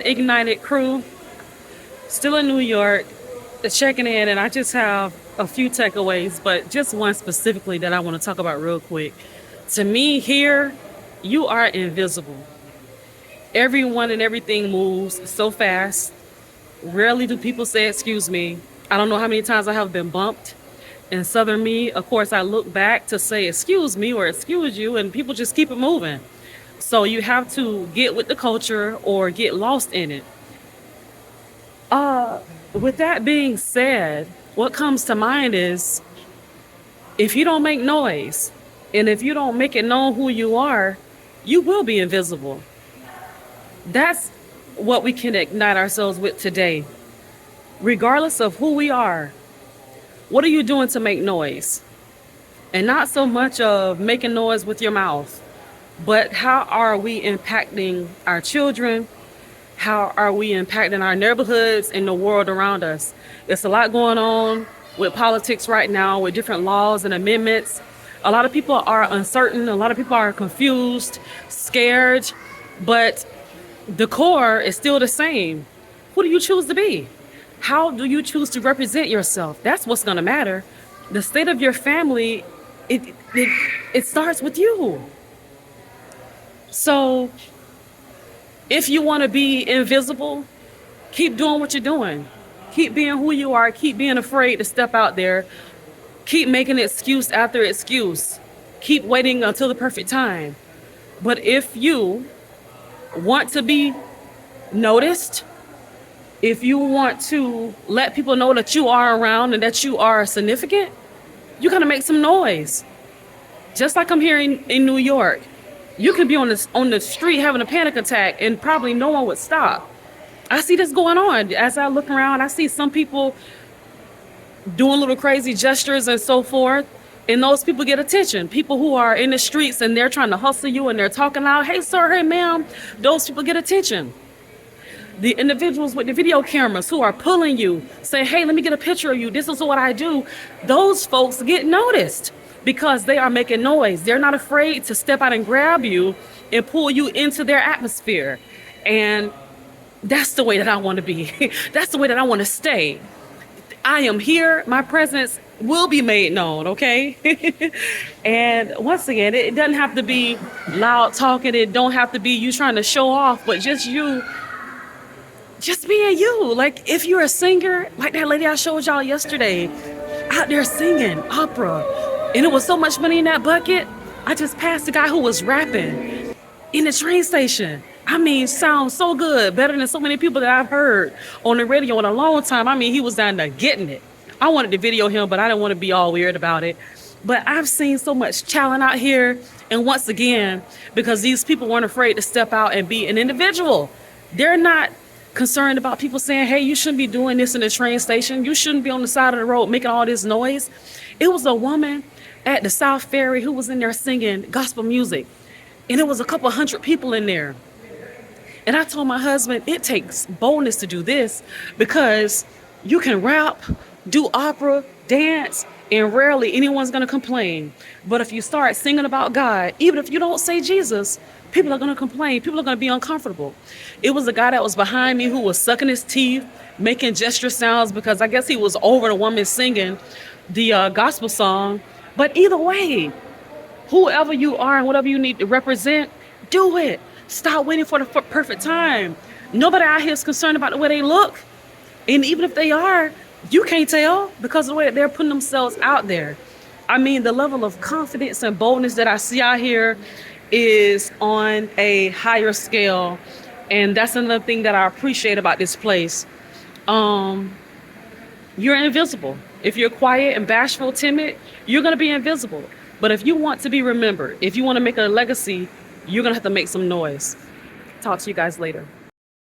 Ignited crew, still in New York, checking in, and I just have a few takeaways, but just one specifically that I want to talk about real quick. To me, here, you are invisible. Everyone and everything moves so fast. Rarely do people say, excuse me. I don't know how many times I have been bumped. In Southern me, of course, I look back to say, excuse me or excuse you, and people just keep it moving. So you have to get with the culture or get lost in it. With that being said, what comes to mind is if you don't make noise and if you don't make it known who you are, you will be invisible. That's what we can ignite ourselves with today. Regardless of who we are, what are you doing to make noise? And not so much of making noise with your mouth, but how are we impacting our children? How are we impacting our neighborhoods and the world around us? There's a lot going on with politics right now, with different laws and amendments. A lot of people are uncertain. A lot of people are confused, scared, but the core is still the same. Who do you choose to be? How do you choose to represent yourself? That's what's going to matter. The state of your family, it starts with you. So if you want to be invisible, keep doing what you're doing. Keep being who you are. Keep being afraid to step out there. Keep making excuse after excuse. Keep waiting until the perfect time. But if you want to be noticed, if you want to let people know that you are around and that you are significant, you gotta make some noise. Just like I'm here in New York. You could be on the street having a panic attack and probably no one would stop. I see this going on. As I look around, I see some people doing little crazy gestures and so forth. And those people get attention. People who are in the streets and they're trying to hustle you and they're talking loud, hey sir, hey ma'am, those people get attention. The individuals with the video cameras who are pulling you, say, hey, let me get a picture of you. This is what I do. Those folks get noticed because they are making noise. They're not afraid to step out and grab you and pull you into their atmosphere. And that's the way that I want to be. That's the way that I want to stay. I am here. My presence will be made known, okay? And once again, it doesn't have to be loud talking. It don't have to be you trying to show off, but just you, just being you. Like if you're a singer, like that lady I showed y'all yesterday, out there singing opera, and it was so much money in that bucket. I just passed a guy who was rapping in the train station. I mean, sounds so good, better than so many people that I've heard on the radio in a long time. I mean, he was down there getting it. I wanted to video him, but I didn't want to be all weird about it. But I've seen so much talent out here. And once again, because these people weren't afraid to step out and be an individual, they're not concerned about people saying, hey, you shouldn't be doing this in the train station. You shouldn't be on the side of the road making all this noise. It was a woman at the South Ferry who was in there singing gospel music. And it was a couple hundred people in there. And I told my husband, it takes boldness to do this because you can rap, do opera, dance, and rarely anyone's going to complain. But if you start singing about God, even if you don't say Jesus, people are going to complain. People are going to be uncomfortable. It was a guy that was behind me who was sucking his teeth, making gesture sounds because I guess he was over the woman singing the gospel song. But either way, whoever you are and whatever you need to represent, do it. Stop waiting for the perfect time. Nobody out here is concerned about the way they look. And even if they are, you can't tell because of the way that they're putting themselves out there. I mean, the level of confidence and boldness that I see out here is on a higher scale. And that's another thing that I appreciate about this place. You're invisible. If you're quiet and bashful, timid, you're going to be invisible. But if you want to be remembered, if you want to make a legacy, you're going to have to make some noise. Talk to you guys later.